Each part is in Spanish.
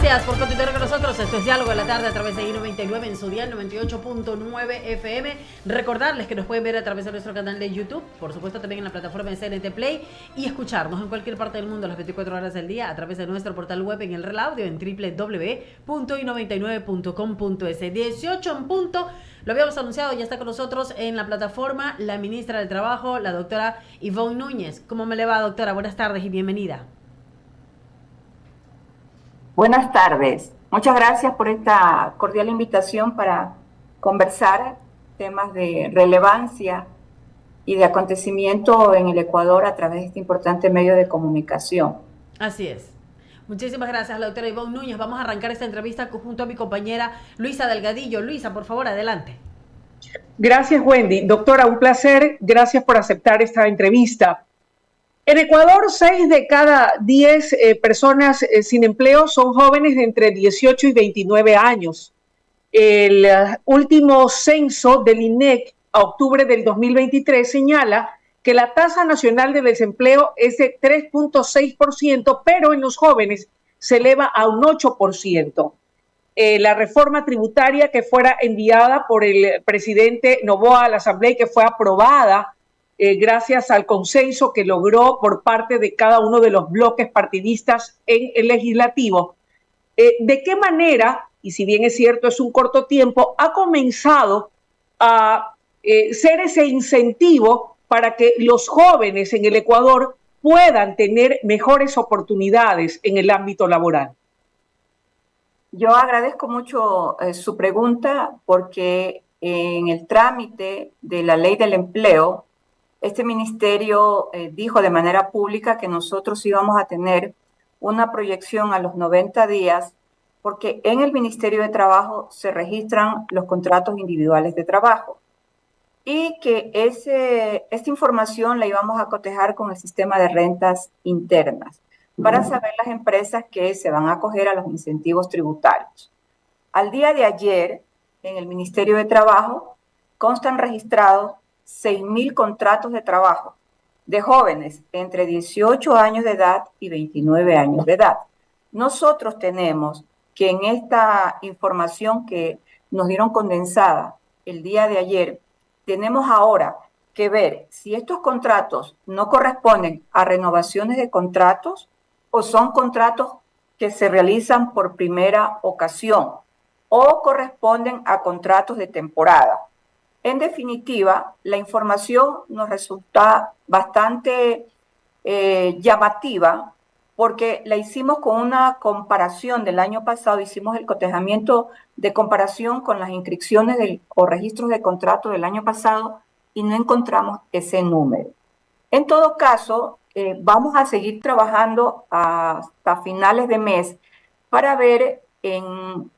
Gracias por continuar con nosotros. Esto es Diálogo de la Tarde a través de I99 en su dial 98.9 FM. Recordarles que nos pueden ver a través de nuestro canal de YouTube, por supuesto también en la plataforma de CNT Play, y escucharnos en cualquier parte del mundo las 24 horas del día a través de nuestro portal web en el relaudio en www.i99.com.es. 18 en punto. Lo habíamos anunciado, ya está con nosotros en la plataforma la ministra del Trabajo, la doctora Ivonne Núñez. ¿Cómo me le va, doctora? Buenas tardes y bienvenida. Buenas tardes. Muchas gracias por esta cordial invitación para conversar temas de relevancia y de acontecimiento en el Ecuador a través de este importante medio de comunicación. Así es. Muchísimas gracias, la doctora Ivonne Núñez. Vamos a arrancar esta entrevista junto a mi compañera Luisa Delgadillo. Luisa, por favor, adelante. Gracias, Wendy. Doctora, un placer. Gracias por aceptar esta entrevista. En Ecuador, 6 de cada 10 personas sin empleo son jóvenes de entre 18 y 29 años. El último censo del INEC a octubre del 2023 señala que la tasa nacional de desempleo es de 3.6%, pero en los jóvenes se eleva a un 8%. La reforma tributaria que fuera enviada por el presidente Noboa a la Asamblea y que fue aprobada gracias al consenso que logró por parte de cada uno de los bloques partidistas en el legislativo. ¿De qué manera, y si bien es cierto es un corto tiempo, ha comenzado a ser ese incentivo para que los jóvenes en el Ecuador puedan tener mejores oportunidades en el ámbito laboral? Yo agradezco mucho su pregunta porque en el trámite de la ley del empleo, este ministerio dijo de manera pública que nosotros íbamos a tener una proyección a los 90 días porque en el Ministerio de Trabajo se registran los contratos individuales de trabajo y que esta información la íbamos a cotejar con el sistema de rentas internas para saber las empresas que se van a acoger a los incentivos tributarios. Al día de ayer, en el Ministerio de Trabajo, constan registrados 6.000 contratos de trabajo de jóvenes entre 18 años de edad y 29 años de edad. Nosotros tenemos que en esta información que nos dieron condensada el día de ayer, tenemos ahora que ver si estos contratos no corresponden a renovaciones de contratos o son contratos que se realizan por primera ocasión o corresponden a contratos de temporada. En definitiva, la información nos resulta bastante llamativa porque la hicimos con una comparación del año pasado, hicimos el cotejamiento de comparación con las inscripciones o registros de contrato del año pasado y no encontramos ese número. En todo caso, vamos a seguir trabajando hasta finales de mes para ver en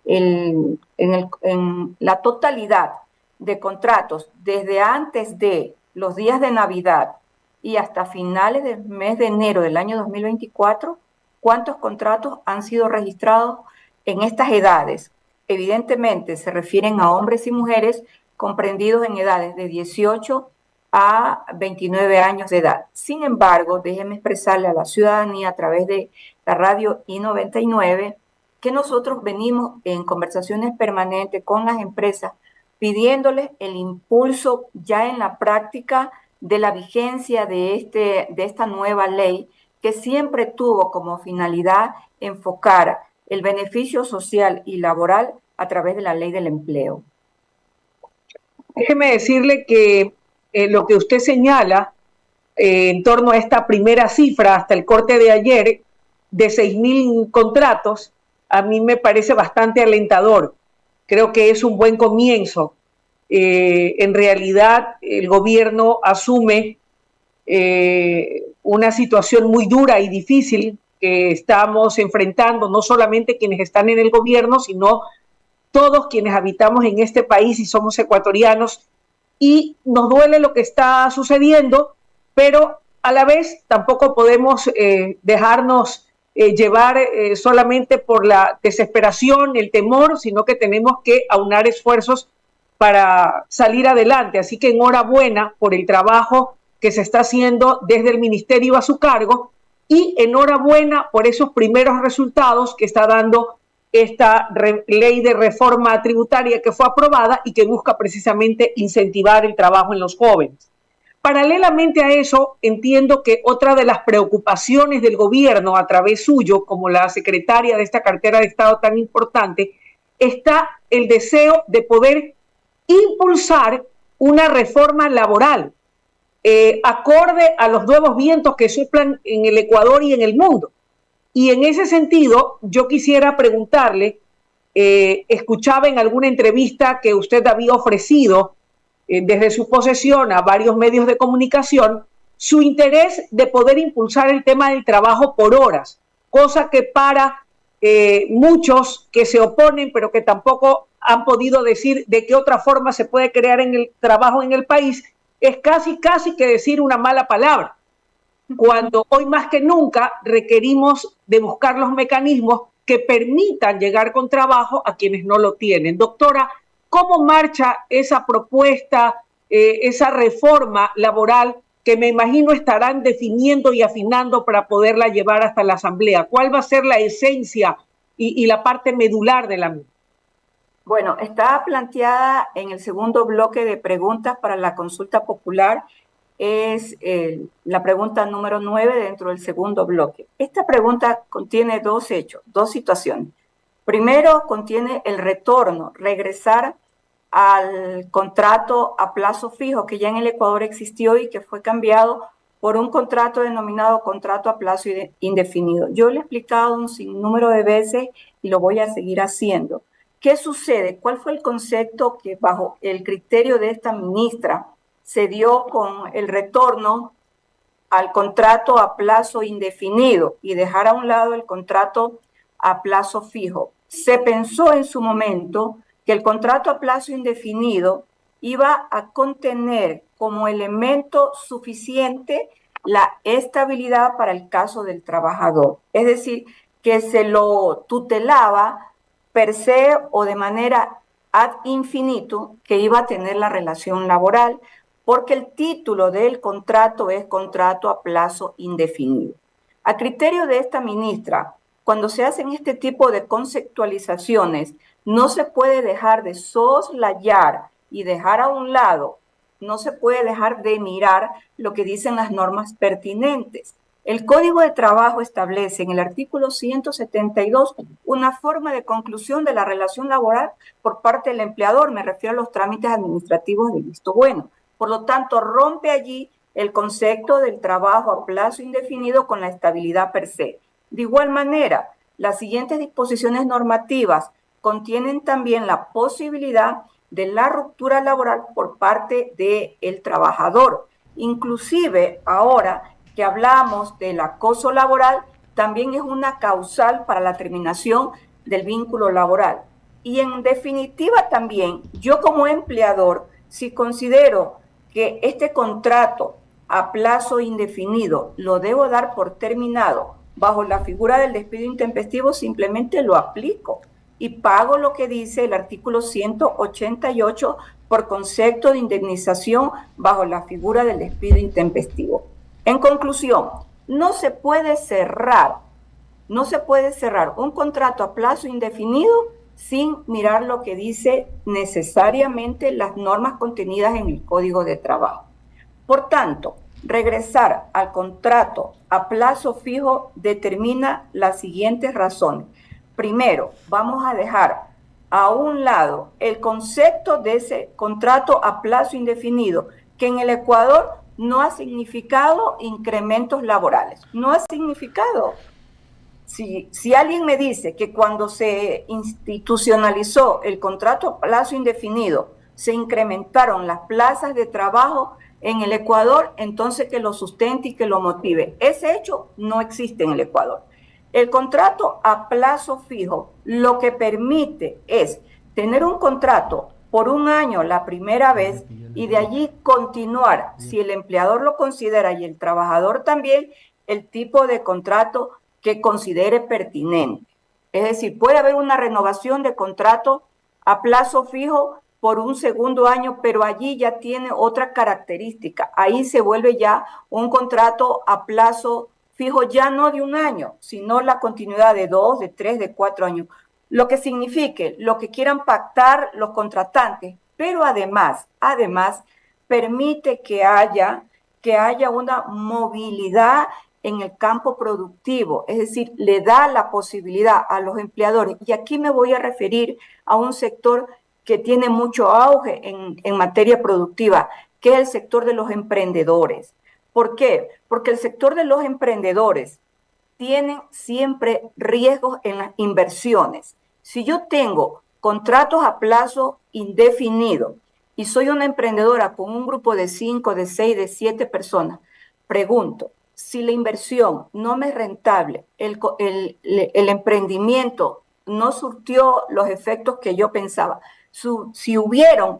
la totalidad de contratos desde antes de los días de Navidad y hasta finales del mes de enero del año 2024, cuántos contratos han sido registrados en estas edades. Evidentemente se refieren a hombres y mujeres comprendidos en edades de 18 a 29 años de edad. Sin embargo, déjenme expresarle a la ciudadanía a través de la radio I99 que nosotros venimos en conversaciones permanentes con las empresas pidiéndoles el impulso ya en la práctica de la vigencia de esta nueva ley que siempre tuvo como finalidad enfocar el beneficio social y laboral a través de la ley del empleo. Déjeme decirle que lo que usted señala en torno a esta primera cifra hasta el corte de ayer de 6.000 contratos, a mí me parece bastante alentador. Creo que es un buen comienzo. En realidad, el gobierno asume una situación muy dura y difícil que estamos enfrentando, no solamente quienes están en el gobierno, sino todos quienes habitamos en este país y somos ecuatorianos, y nos duele lo que está sucediendo, pero a la vez tampoco podemos dejarnos llevar solamente por la desesperación, el temor, sino que tenemos que aunar esfuerzos para salir adelante. Así que enhorabuena por el trabajo que se está haciendo desde el ministerio a su cargo y enhorabuena por esos primeros resultados que está dando esta ley de reforma tributaria que fue aprobada y que busca precisamente incentivar el trabajo en los jóvenes. Paralelamente a eso, entiendo que otra de las preocupaciones del gobierno a través suyo, como la secretaria de esta cartera de Estado tan importante, está el deseo de poder impulsar una reforma laboral acorde a los nuevos vientos que soplan en el Ecuador y en el mundo. Y en ese sentido, yo quisiera preguntarle, escuchaba en alguna entrevista que usted había ofrecido desde su posesión a varios medios de comunicación, su interés de poder impulsar el tema del trabajo por horas, cosa que para muchos que se oponen, pero que tampoco han podido decir de qué otra forma se puede crear en el trabajo en el país, es casi que decir una mala palabra, cuando hoy más que nunca requerimos de buscar los mecanismos que permitan llegar con trabajo a quienes no lo tienen. Doctora, ¿cómo marcha esa propuesta, esa reforma laboral que me imagino estarán definiendo y afinando para poderla llevar hasta la Asamblea? ¿Cuál va a ser la esencia y la parte medular de la misma? Bueno, está planteada en el segundo bloque de preguntas para la consulta popular. Es la pregunta número 9 dentro del segundo bloque. Esta pregunta contiene dos hechos, dos situaciones. Primero, contiene el retorno, regresar al contrato a plazo fijo que ya en el Ecuador existió y que fue cambiado por un contrato denominado contrato a plazo indefinido. Yo le he explicado un sinnúmero de veces y lo voy a seguir haciendo. ¿Qué sucede? ¿Cuál fue el concepto que bajo el criterio de esta ministra se dio con el retorno al contrato a plazo indefinido y dejar a un lado el contrato a plazo fijo? Se pensó en su momento que el contrato a plazo indefinido iba a contener como elemento suficiente la estabilidad para el caso del trabajador. Es decir, que se lo tutelaba per se o de manera ad infinitum que iba a tener la relación laboral, porque el título del contrato es contrato a plazo indefinido. A criterio de esta ministra, cuando se hacen este tipo de conceptualizaciones, no se puede dejar de soslayar y dejar a un lado, no se puede dejar de mirar lo que dicen las normas pertinentes. El Código de Trabajo establece en el artículo 172 una forma de conclusión de la relación laboral por parte del empleador, me refiero a los trámites administrativos de visto bueno. Por lo tanto, rompe allí el concepto del trabajo a plazo indefinido con la estabilidad per se. De igual manera, las siguientes disposiciones normativas contienen también la posibilidad de la ruptura laboral por parte del trabajador. Inclusive, ahora que hablamos del acoso laboral, también es una causal para la terminación del vínculo laboral. Y en definitiva también, yo como empleador, si considero que este contrato a plazo indefinido lo debo dar por terminado bajo la figura del despido intempestivo, simplemente lo aplico y pago lo que dice el artículo 188 por concepto de indemnización bajo la figura del despido intempestivo. En conclusión, no se puede cerrar un contrato a plazo indefinido sin mirar lo que dice necesariamente las normas contenidas en el Código de Trabajo. Por tanto, regresar al contrato a plazo fijo determina las siguientes razones. Primero, vamos a dejar a un lado el concepto de ese contrato a plazo indefinido, que en el Ecuador no ha significado incrementos laborales, no ha significado. Si alguien me dice que cuando se institucionalizó el contrato a plazo indefinido se incrementaron las plazas de trabajo en el Ecuador, entonces que lo sustente y que lo motive. Ese hecho no existe en el Ecuador. El contrato a plazo fijo lo que permite es tener un contrato por un año la primera vez y de allí continuar, si el empleador lo considera y el trabajador también, el tipo de contrato que considere pertinente. Es decir, puede haber una renovación de contrato a plazo fijo por un segundo año, pero allí ya tiene otra característica. Ahí se vuelve ya un contrato a plazo fijo, ya no de un año, sino la continuidad de 2, de 3, de 4 años. lo que signifique, lo que quieran pactar los contratantes, pero además permite que haya una movilidad en el campo productivo, es decir, le da la posibilidad a los empleadores, y aquí me voy a referir a un sector que tiene mucho auge en materia productiva, que es el sector de los emprendedores. ¿Por qué? Porque el sector de los emprendedores tiene siempre riesgos en las inversiones. Si yo tengo contratos a plazo indefinido y soy una emprendedora con un grupo de 5, de 6, de 7 personas, pregunto, si la inversión no me es rentable, el emprendimiento no surtió los efectos que yo pensaba, si hubieron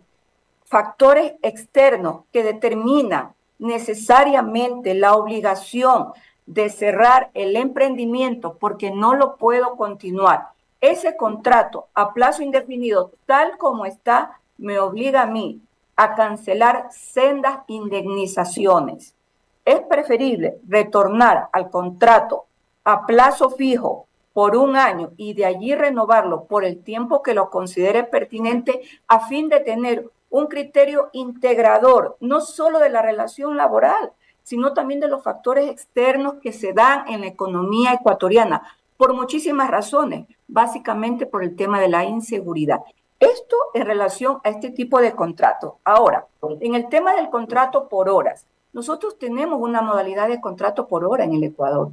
factores externos que determinan necesariamente la obligación de cerrar el emprendimiento porque no lo puedo continuar, ese contrato a plazo indefinido, tal como está, me obliga a mí a cancelar sendas indemnizaciones. Es preferible retornar al contrato a plazo fijo por un año y de allí renovarlo por el tiempo que lo considere pertinente, a fin de tener un criterio integrador, no solo de la relación laboral, sino también de los factores externos que se dan en la economía ecuatoriana, por muchísimas razones, básicamente por el tema de la inseguridad. Esto en relación a este tipo de contrato. Ahora, en el tema del contrato por horas, nosotros tenemos una modalidad de contrato por hora en el Ecuador,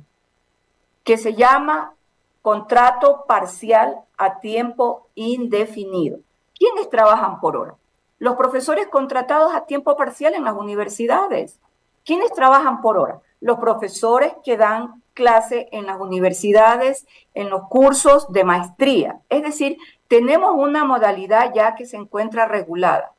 que se llama contrato parcial a tiempo indefinido. ¿Quiénes trabajan por hora? Los profesores contratados a tiempo parcial en las universidades. ¿Quiénes trabajan por hora? Los profesores que dan clase en las universidades, en los cursos de maestría. Es decir, tenemos una modalidad ya que se encuentra regulada.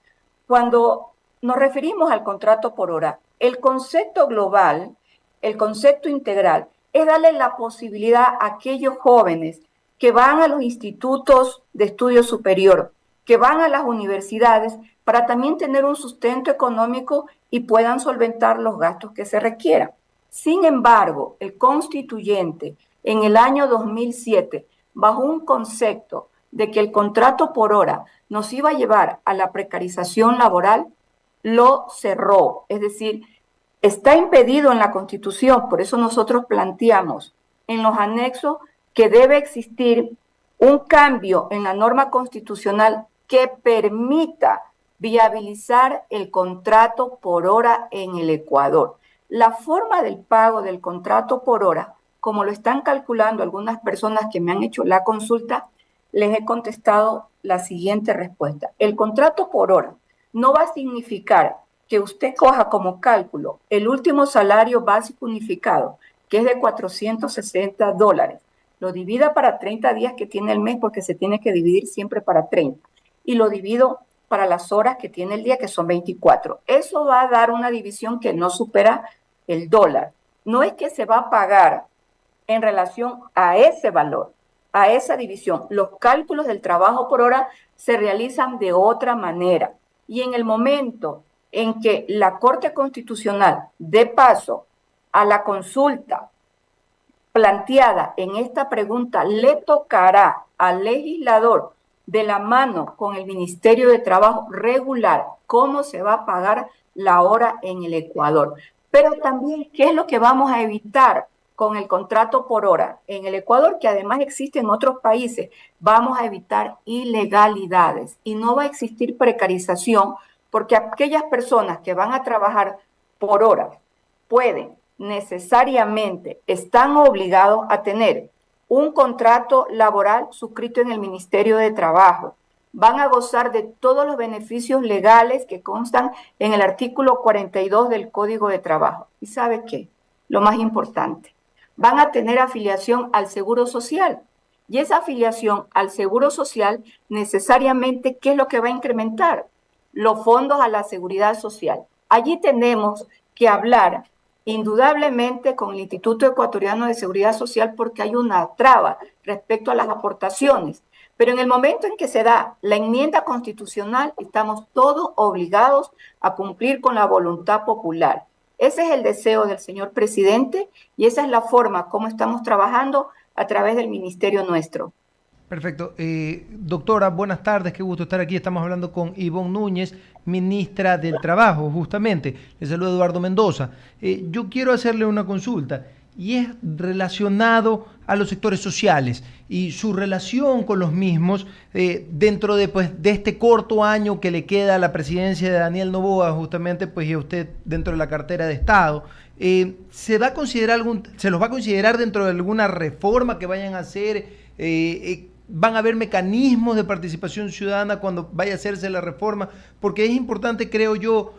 Cuando nos referimos al contrato por hora, el concepto global, el concepto integral, es darle la posibilidad a aquellos jóvenes que van a los institutos de estudio superior, que van a las universidades, para también tener un sustento económico y puedan solventar los gastos que se requieran. Sin embargo, el constituyente en el año 2007, bajo un concepto de que el contrato por hora nos iba a llevar a la precarización laboral, lo cerró. Es decir, está impedido en la Constitución, por eso nosotros planteamos en los anexos que debe existir un cambio en la norma constitucional que permita viabilizar el contrato por hora en el Ecuador. La forma del pago del contrato por hora, como lo están calculando algunas personas que me han hecho la consulta, les he contestado la siguiente respuesta. El contrato por hora no va a significar que usted coja como cálculo el último salario básico unificado, que es de $460, lo divida para 30 días que tiene el mes, porque se tiene que dividir siempre para 30, y lo divido para las horas que tiene el día, que son 24. Eso va a dar una división que no supera el dólar. No es que se va a pagar en relación a ese valor, a esa división. Los cálculos del trabajo por hora se realizan de otra manera. Y en el momento en que la Corte Constitucional dé paso a la consulta planteada en esta pregunta, le tocará al legislador, de la mano con el Ministerio de Trabajo, regular cómo se va a pagar la hora en el Ecuador. Pero también, ¿qué es lo que vamos a evitar con el contrato por hora en el Ecuador, que además existe en otros países? Vamos a evitar ilegalidades y no va a existir precarización, porque aquellas personas que van a trabajar por hora pueden necesariamente, están obligados a tener un contrato laboral suscrito en el Ministerio de Trabajo. Van a gozar de todos los beneficios legales que constan en el artículo 42 del Código de Trabajo. ¿Y sabe qué? Lo más importante, van a tener afiliación al Seguro Social. Y esa afiliación al Seguro Social necesariamente, ¿qué es lo que va a incrementar? Los fondos a la seguridad social. Allí tenemos que hablar indudablemente con el Instituto Ecuatoriano de Seguridad Social, porque hay una traba respecto a las aportaciones. Pero en el momento en que se da la enmienda constitucional, estamos todos obligados a cumplir con la voluntad popular. Ese es el deseo del señor presidente y esa es la forma como estamos trabajando a través del ministerio nuestro. Perfecto. Doctora, buenas tardes, qué gusto estar aquí. Estamos hablando con Ivonne Núñez, ministra del Trabajo, justamente. Le saluda Eduardo Mendoza. Yo quiero hacerle una consulta y es relacionado a los sectores sociales y su relación con los mismos dentro de, pues, de este corto año que le queda a la presidencia de Daniel Noboa, justamente, pues, y a usted dentro de la cartera de Estado. ¿Se va a considerar se los va a considerar dentro de alguna reforma que vayan a hacer? ¿Van a haber mecanismos de participación ciudadana cuando vaya a hacerse la reforma? Porque es importante, creo yo,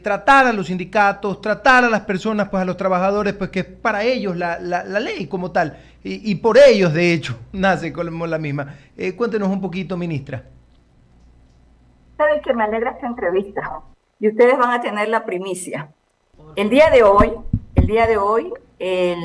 tratar a los sindicatos, tratar a las personas, pues a los trabajadores, pues que es para ellos la ley como tal, y por ellos, de hecho, nace como la misma. Cuéntenos un poquito, ministra. Saben que me alegra esta entrevista y ustedes van a tener la primicia. El día de hoy, el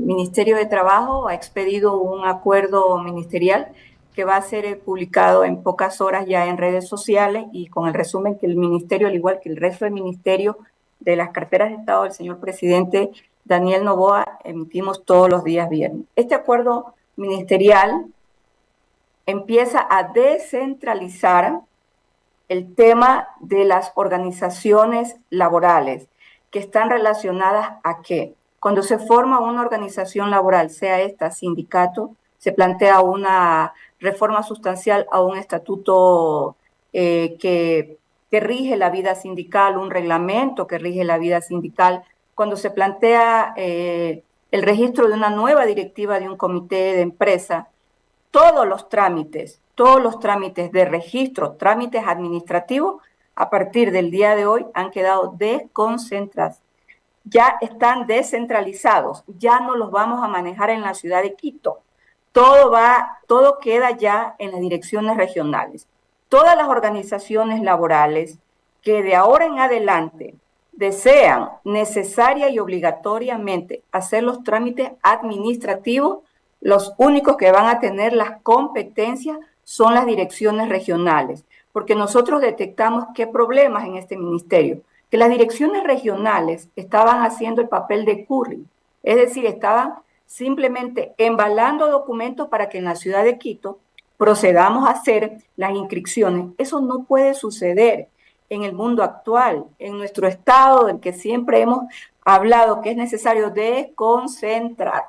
Ministerio de Trabajo ha expedido un acuerdo ministerial que va a ser publicado en pocas horas ya en redes sociales y con el resumen que el ministerio, al igual que el resto del ministerio de las carteras de Estado del señor presidente Daniel Noboa, emitimos todos los días viernes. Este acuerdo ministerial empieza a descentralizar el tema de las organizaciones laborales que están relacionadas a qué. Cuando se forma una organización laboral, sea esta sindicato, se plantea una reforma sustancial a un estatuto que rige la vida sindical, un reglamento que rige la vida sindical. Cuando se plantea el registro de una nueva directiva de un comité de empresa, todos los trámites de registro, trámites administrativos, a partir del día de hoy han quedado desconcentrados. Ya están descentralizados, ya no los vamos a manejar en la ciudad de Quito. Todo queda ya en las direcciones regionales. Todas las organizaciones laborales que de ahora en adelante desean necesaria y obligatoriamente hacer los trámites administrativos, los únicos que van a tener las competencias son las direcciones regionales, porque nosotros detectamos qué problemas en este ministerio, que las direcciones regionales estaban haciendo el papel de curry, es decir, estaban simplemente embalando documentos para que en la ciudad de Quito procedamos a hacer las inscripciones. Eso no puede suceder en el mundo actual, en nuestro estado del que siempre hemos hablado que es necesario desconcentrar,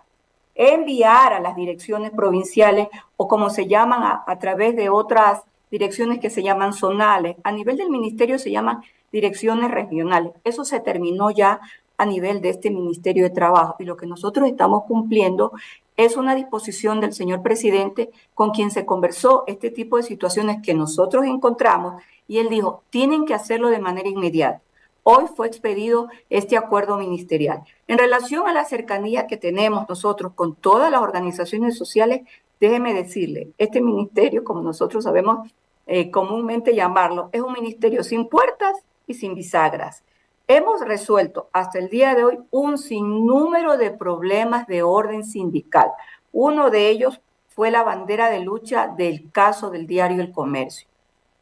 enviar a las direcciones provinciales o como se llaman a través de otras direcciones que se llaman zonales. A nivel del ministerio se llaman direcciones regionales. Eso se terminó ya a nivel de este Ministerio de Trabajo y lo que nosotros estamos cumpliendo es una disposición del señor presidente con quien se conversó este tipo de situaciones que nosotros encontramos y él dijo, tienen que hacerlo de manera inmediata. Hoy fue expedido este acuerdo ministerial. En relación a la cercanía que tenemos nosotros con todas las organizaciones sociales, déjeme decirle, este ministerio, como nosotros sabemos comúnmente llamarlo, es un ministerio sin puertas y sin bisagras. Hemos resuelto hasta el día de hoy un sinnúmero de problemas de orden sindical. Uno de ellos fue la bandera de lucha del caso del diario El Comercio.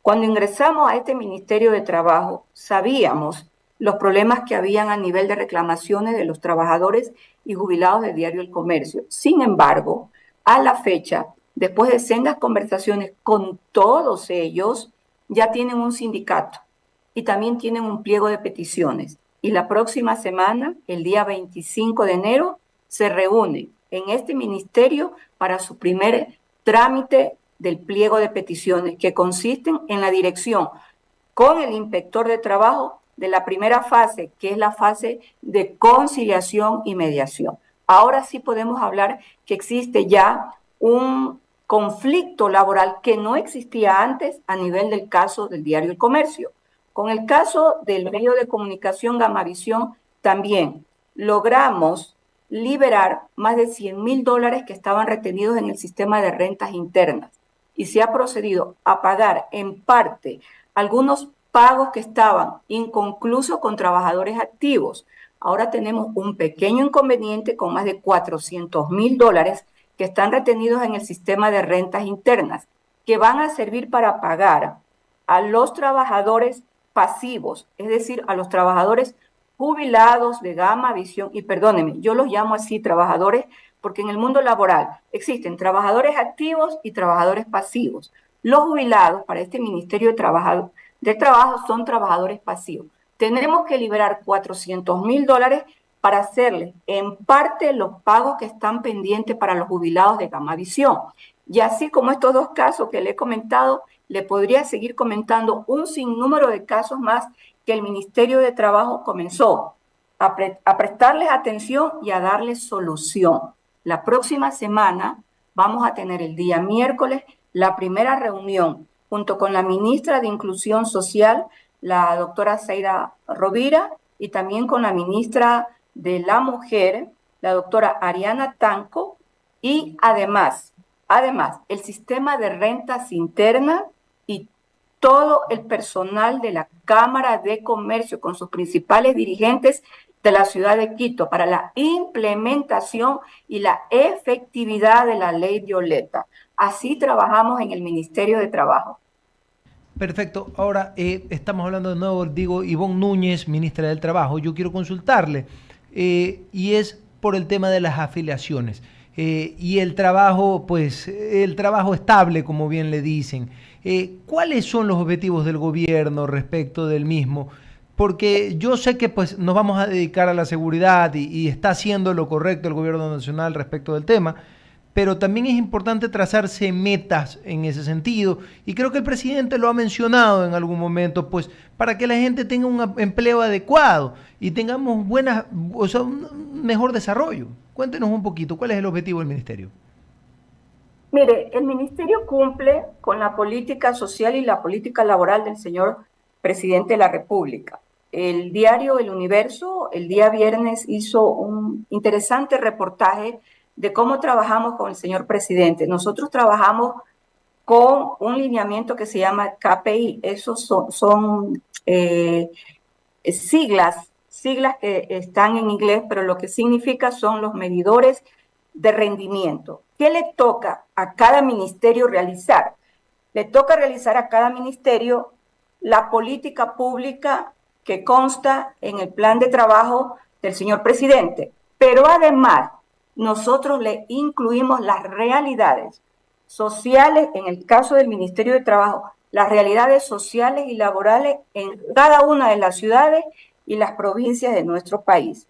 Cuando ingresamos a este Ministerio de Trabajo, sabíamos los problemas que habían a nivel de reclamaciones de los trabajadores y jubilados del diario El Comercio. Sin embargo, a la fecha, después de sendas conversaciones con todos ellos, ya tienen un sindicato y también tienen un pliego de peticiones. Y la próxima semana, el día 25 de enero, se reúnen en este ministerio para su primer trámite del pliego de peticiones, que consisten en la dirección con el inspector de trabajo de la primera fase, que es la fase de conciliación y mediación. Ahora sí podemos hablar que existe ya un conflicto laboral que no existía antes a nivel del caso del diario El Comercio. Con el caso del medio de comunicación Gamavisión también logramos liberar más de $100,000 que estaban retenidos en el sistema de rentas internas y se ha procedido a pagar en parte algunos pagos que estaban inconclusos con trabajadores activos. Ahora tenemos un pequeño inconveniente con más de $400,000 que están retenidos en el sistema de rentas internas, que van a servir para pagar a los trabajadores pasivos, es decir, a los trabajadores jubilados de Gamavisión, y perdónenme, yo los llamo así trabajadores porque en el mundo laboral existen trabajadores activos y trabajadores pasivos. Los jubilados para este Ministerio de Trabajo son trabajadores pasivos. Tenemos que liberar $400,000 para hacerles en parte los pagos que están pendientes para los jubilados de Gamavisión. Y así como estos dos casos que le he comentado, le podría seguir comentando un sinnúmero de casos más que el Ministerio de Trabajo comenzó a prestarles atención y a darles solución. La próxima semana vamos a tener el día miércoles la primera reunión junto con la ministra de Inclusión Social, la doctora Zaida Rovira, y también con la ministra de la Mujer, la doctora Ariana Tanco, y además, el sistema de rentas internas y todo el personal de la Cámara de Comercio con sus principales dirigentes de la ciudad de Quito para la implementación y la efectividad de la ley Violeta. Así trabajamos en el Ministerio de Trabajo. Perfecto. Ahora estamos hablando de nuevo, digo, Ivonne Núñez, ministra del Trabajo. Yo quiero consultarle, y es por el tema de las afiliaciones y el trabajo, pues, el trabajo estable, como bien le dicen. ¿Cuáles son los objetivos del gobierno respecto del mismo? Porque yo sé que pues nos vamos a dedicar a la seguridad y está haciendo lo correcto el gobierno nacional respecto del tema, pero también es importante trazarse metas en ese sentido, y creo que el presidente lo ha mencionado en algún momento, pues para que la gente tenga un empleo adecuado y tengamos un mejor desarrollo. Cuéntenos un poquito, ¿cuál es el objetivo del ministerio? Mire, el ministerio cumple con la política social y la política laboral del señor presidente de la República. El diario El Universo el día viernes hizo un interesante reportaje de cómo trabajamos con el señor presidente. Nosotros trabajamos con un lineamiento que se llama KPI. Esos son siglas que están en inglés, pero lo que significa son los medidores de rendimiento. ¿Qué le toca a cada ministerio realizar? Le toca realizar a cada ministerio la política pública que consta en el plan de trabajo del señor presidente, pero además nosotros le incluimos las realidades sociales, en el caso del Ministerio de Trabajo, las realidades sociales y laborales en cada una de las ciudades y las provincias de nuestro país.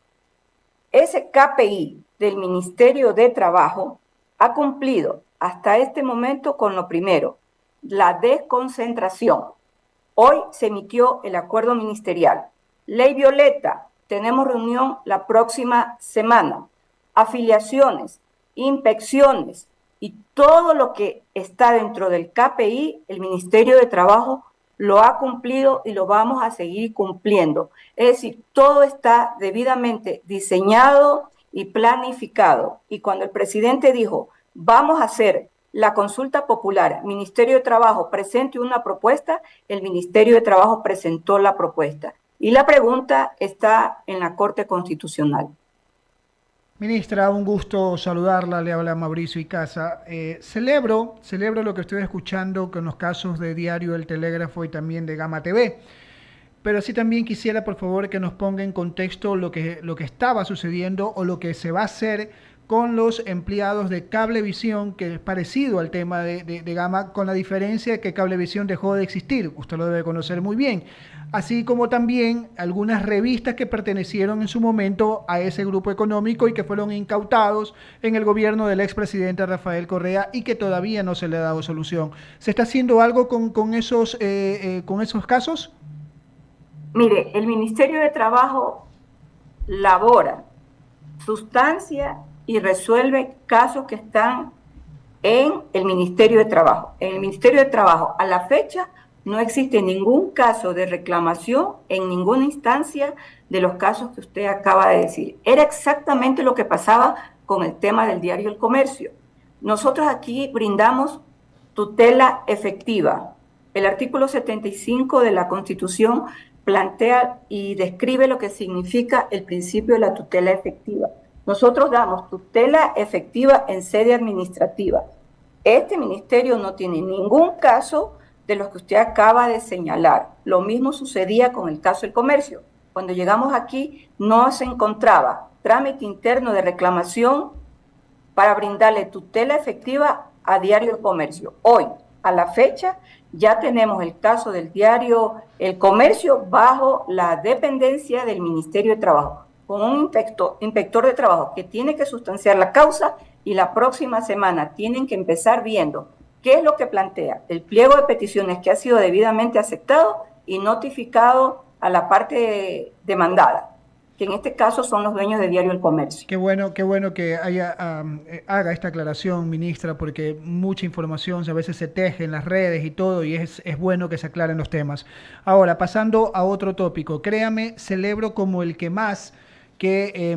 Ese KPI del Ministerio de Trabajo ha cumplido hasta este momento con lo primero, la desconcentración. Hoy se emitió el acuerdo ministerial. Ley Violeta, tenemos reunión la próxima semana. Afiliaciones, inspecciones y todo lo que está dentro del KPI, el Ministerio de Trabajo lo ha cumplido y lo vamos a seguir cumpliendo. Es decir, todo está debidamente diseñado y planificado. Y cuando el presidente dijo, vamos a hacer la consulta popular, Ministerio de Trabajo presente una propuesta, el Ministerio de Trabajo presentó la propuesta. Y la pregunta está en la Corte Constitucional. Ministra, un gusto saludarla, le habla Mauricio Icaza. Celebro lo que estoy escuchando con los casos de Diario El Telégrafo y también de Gama TV, pero sí también quisiera, por favor, que nos ponga en contexto lo que estaba sucediendo o lo que se va a hacer con los empleados de Cablevisión, que es parecido al tema de Gama, con la diferencia de que Cablevisión dejó de existir, usted lo debe conocer muy bien, así como también algunas revistas que pertenecieron en su momento a ese grupo económico y que fueron incautados en el gobierno del expresidente Rafael Correa y que todavía no se le ha dado solución. ¿Se está haciendo algo con esos casos? Mire, el Ministerio de Trabajo labora, sustancia y resuelve casos que están en el Ministerio de Trabajo. En el Ministerio de Trabajo, a la fecha, no existe ningún caso de reclamación en ninguna instancia de los casos que usted acaba de decir. Era exactamente lo que pasaba con el tema del diario El Comercio. Nosotros aquí brindamos tutela efectiva. El artículo 75 de la Constitución plantea y describe lo que significa el principio de la tutela efectiva. Nosotros damos tutela efectiva en sede administrativa. Este ministerio no tiene ningún caso de los que usted acaba de señalar. Lo mismo sucedía con el caso del comercio. Cuando llegamos aquí no se encontraba trámite interno de reclamación para brindarle tutela efectiva a Diario El Comercio. Hoy, a la fecha, ya tenemos el caso del diario El Comercio bajo la dependencia del Ministerio de Trabajo, con un inspector de trabajo que tiene que sustanciar la causa, y la próxima semana tienen que empezar viendo qué es lo que plantea el pliego de peticiones que ha sido debidamente aceptado y notificado a la parte demandada, que en este caso son los dueños de Diario El Comercio. Qué bueno que haga esta aclaración, ministra, porque mucha información a veces se teje en las redes y todo, y es bueno que se aclaren los temas. Ahora, pasando a otro tópico, créame, celebro como el que más que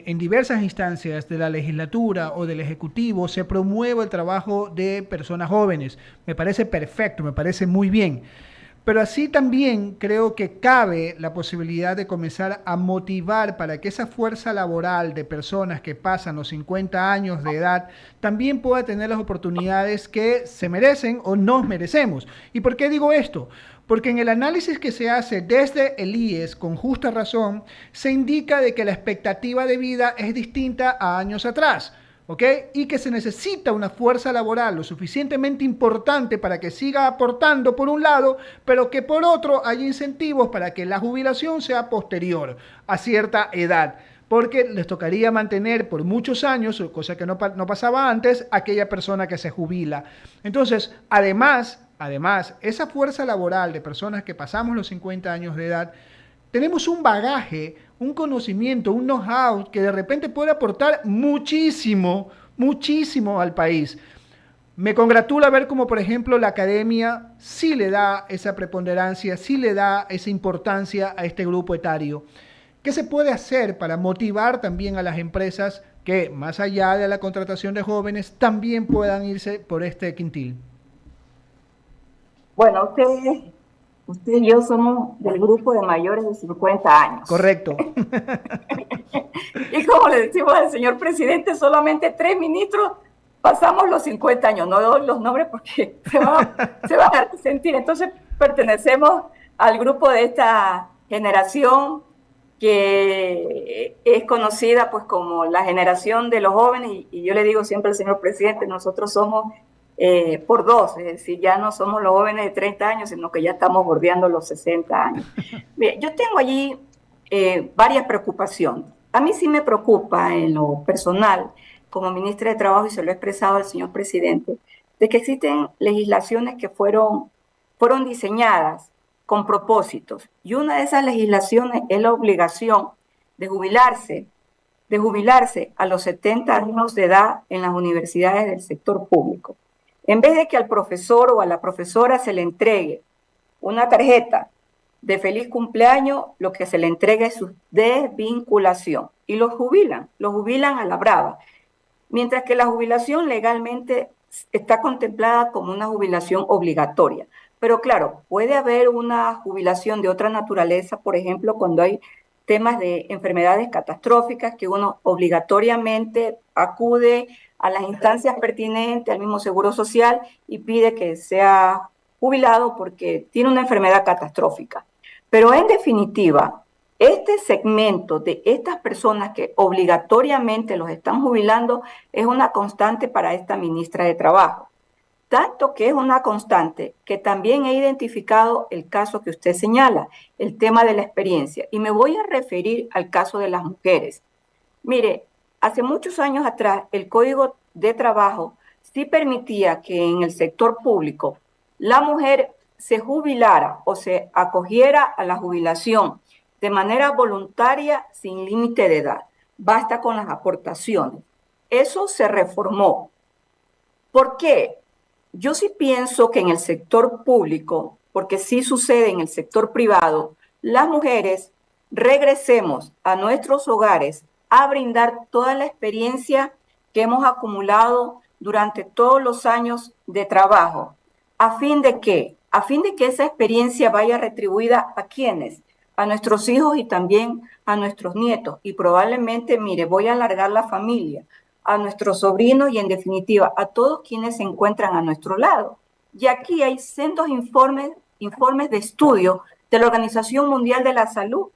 en diversas instancias de la legislatura o del Ejecutivo se promueva el trabajo de personas jóvenes. Me parece perfecto, me parece muy bien. Pero así también creo que cabe la posibilidad de comenzar a motivar para que esa fuerza laboral de personas que pasan los 50 años de edad también pueda tener las oportunidades que se merecen o nos merecemos. ¿Y por qué digo esto? Porque en el análisis que se hace desde el IES, con justa razón, se indica de que la expectativa de vida es distinta a años atrás. ¿Ok? Y que se necesita una fuerza laboral lo suficientemente importante para que siga aportando por un lado, pero que por otro hay incentivos para que la jubilación sea posterior a cierta edad, porque les tocaría mantener por muchos años, cosa que no pasaba antes, aquella persona que se jubila. Entonces, además, esa fuerza laboral de personas que pasamos los 50 años de edad, tenemos un bagaje, un conocimiento, un know-how que de repente puede aportar muchísimo al país. Me congratula ver cómo, por ejemplo, la academia sí le da esa preponderancia, sí le da esa importancia a este grupo etario. ¿Qué se puede hacer para motivar también a las empresas que, más allá de la contratación de jóvenes, también puedan irse por este quintil? Bueno, usted y yo somos del grupo de mayores de 50 años. Correcto. Y como le decimos al señor presidente, solamente 3 ministros pasamos los 50 años. No doy los nombres porque se van a resentir. Entonces pertenecemos al grupo de esta generación que es conocida pues como la generación de los jóvenes, y yo le digo siempre al señor presidente, nosotros somos por 2, es decir, ya no somos los jóvenes de 30 años, sino que ya estamos bordeando los 60 años. Bien, yo tengo allí varias preocupaciones. A mí sí me preocupa en lo personal, como ministra de Trabajo, y se lo he expresado al señor presidente, de que existen legislaciones que fueron diseñadas con propósitos, y una de esas legislaciones es la obligación de jubilarse a los 70 años de edad en las universidades del sector público. En vez de que al profesor o a la profesora se le entregue una tarjeta de feliz cumpleaños, lo que se le entrega es su desvinculación, y los jubilan a la brava, mientras que la jubilación legalmente está contemplada como una jubilación obligatoria. Pero claro, puede haber una jubilación de otra naturaleza, por ejemplo, cuando hay temas de enfermedades catastróficas que uno obligatoriamente acude a las instancias pertinentes, al mismo Seguro Social, y pide que sea jubilado porque tiene una enfermedad catastrófica. Pero en definitiva, este segmento de estas personas que obligatoriamente los están jubilando es una constante para esta ministra de Trabajo. Tanto que es una constante que también he identificado el caso que usted señala, el tema de la experiencia. Y me voy a referir al caso de las mujeres. Mire, hace muchos años atrás el Código de Trabajo sí permitía que en el sector público la mujer se jubilara o se acogiera a la jubilación de manera voluntaria sin límite de edad. Basta con las aportaciones. Eso se reformó. ¿Por qué? Yo sí pienso que en el sector público, porque sí sucede en el sector privado, las mujeres regresemos a nuestros hogares a brindar toda la experiencia que hemos acumulado durante todos los años de trabajo. ¿A fin de qué? A fin de que esa experiencia vaya retribuida a ¿quiénes? A nuestros hijos y también a nuestros nietos. Y probablemente, mire, voy a alargar la familia, a nuestros sobrinos y en definitiva a todos quienes se encuentran a nuestro lado. Y aquí hay sendos informes de estudio de la Organización Mundial de la Salud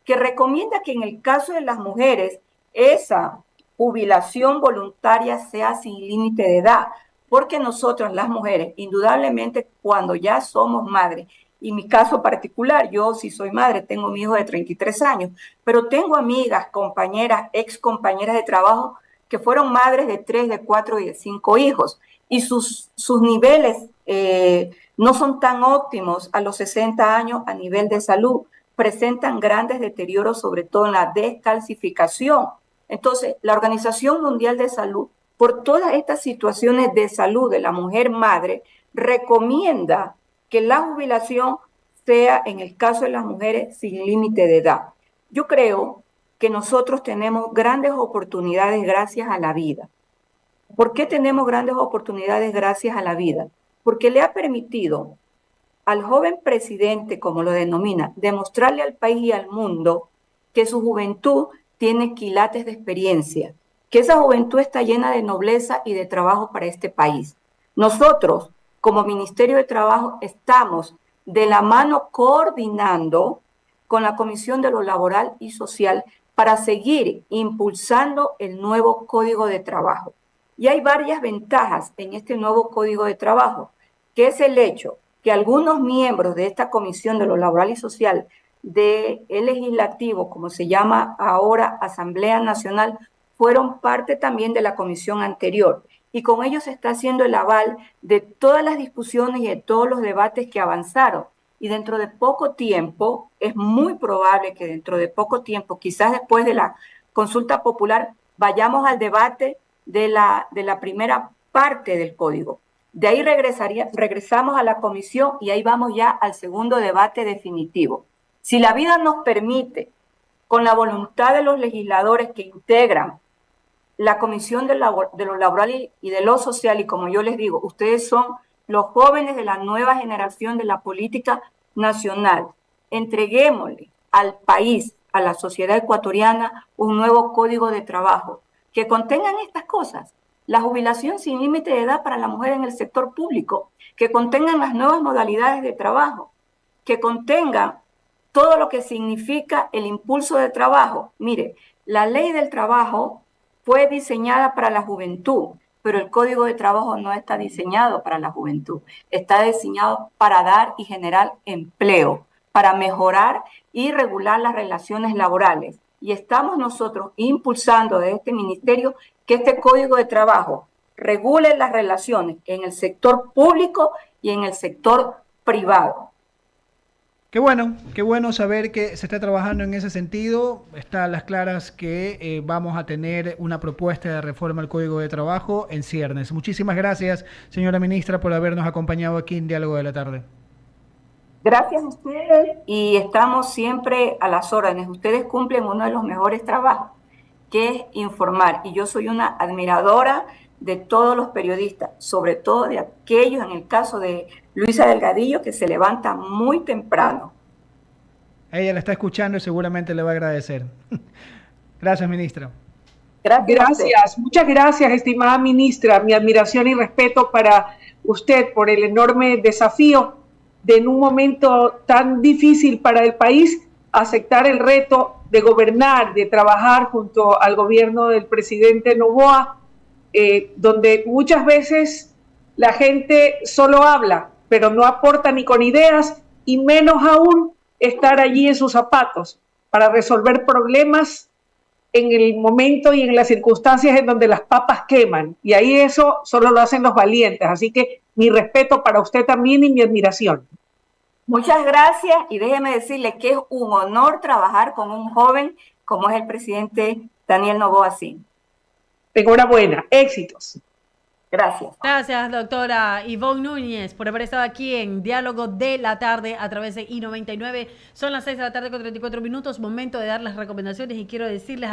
que recomienda que en el caso de las mujeres esa jubilación voluntaria sea sin límite de edad, porque nosotros las mujeres, indudablemente cuando ya somos madres, y mi caso particular, yo sí soy madre, tengo mi hijo de 33 años, pero tengo amigas, compañeras, ex compañeras de trabajo que fueron madres de 3, de 4 y de 5 hijos, y sus niveles no son tan óptimos a los 60 años a nivel de salud, presentan grandes deterioros, sobre todo en la descalcificación. Entonces, la Organización Mundial de Salud, por todas estas situaciones de salud de la mujer madre, recomienda que la jubilación sea, en el caso de las mujeres, sin límite de edad. Yo creo que nosotros tenemos grandes oportunidades gracias a la vida. ¿Por qué tenemos grandes oportunidades gracias a la vida? Porque le ha permitido al joven presidente, como lo denomina, demostrarle al país y al mundo que su juventud tiene quilates de experiencia, que esa juventud está llena de nobleza y de trabajo para este país. Nosotros, como Ministerio de Trabajo, estamos de la mano coordinando con la Comisión de lo Laboral y Social para seguir impulsando el nuevo Código de Trabajo. Y hay varias ventajas en este nuevo Código de Trabajo, que es el hecho que algunos miembros de esta Comisión de lo Laboral y Social del Legislativo, como se llama ahora Asamblea Nacional, fueron parte también de la comisión anterior. Y con ellos se está haciendo el aval de todas las discusiones y de todos los debates que avanzaron. Y dentro de poco tiempo, es muy probable que dentro de poco tiempo, quizás después de la consulta popular, vayamos al debate de la primera parte del código. De ahí regresamos a la comisión y ahí vamos ya al segundo debate definitivo. Si la vida nos permite, con la voluntad de los legisladores que integran la Comisión de lo Laboral y de lo Social, y como yo les digo, ustedes son los jóvenes de la nueva generación de la política nacional. Entreguémosle al país, a la sociedad ecuatoriana, un nuevo código de trabajo que contengan estas cosas. La jubilación sin límite de edad para la mujer en el sector público, que contengan las nuevas modalidades de trabajo, que contengan todo lo que significa el impulso de trabajo. Mire, la ley del trabajo fue diseñada para la juventud, pero el Código de Trabajo no está diseñado para la juventud. Está diseñado para dar y generar empleo, para mejorar y regular las relaciones laborales. Y estamos nosotros impulsando desde este ministerio que este Código de Trabajo regule las relaciones en el sector público y en el sector privado. Qué bueno saber que se está trabajando en ese sentido. Está a las claras que vamos a tener una propuesta de reforma al Código de Trabajo en ciernes. Muchísimas gracias, señora ministra, por habernos acompañado aquí en Diálogo de la Tarde. Gracias a ustedes y estamos siempre a las órdenes. Ustedes cumplen uno de los mejores trabajos, que es informar. Y yo soy una admiradora de todos los periodistas, sobre todo de aquellos, en el caso de Luisa Delgadillo, que se levanta muy temprano. Ella la está escuchando y seguramente le va a agradecer. Gracias, ministra. Gracias, muchas gracias, estimada ministra. Mi admiración y respeto para usted por el enorme desafío de en un momento tan difícil para el país aceptar el reto de gobernar, de trabajar junto al gobierno del presidente Noboa, donde muchas veces la gente solo habla, pero no aporta ni con ideas, y menos aún estar allí en sus zapatos para resolver problemas en el momento y en las circunstancias en donde las papas queman. Y ahí eso solo lo hacen los valientes. Así que mi respeto para usted también y mi admiración. Muchas gracias y déjeme decirle que es un honor trabajar con un joven como es el presidente Daniel Noboa Sin. Enhorabuena, éxitos. Gracias. Gracias, doctora Ivonne Núñez, por haber estado aquí en Diálogo de la Tarde a través de I99. Son las 6 de la tarde con 34 minutos, momento de dar las recomendaciones y quiero decirles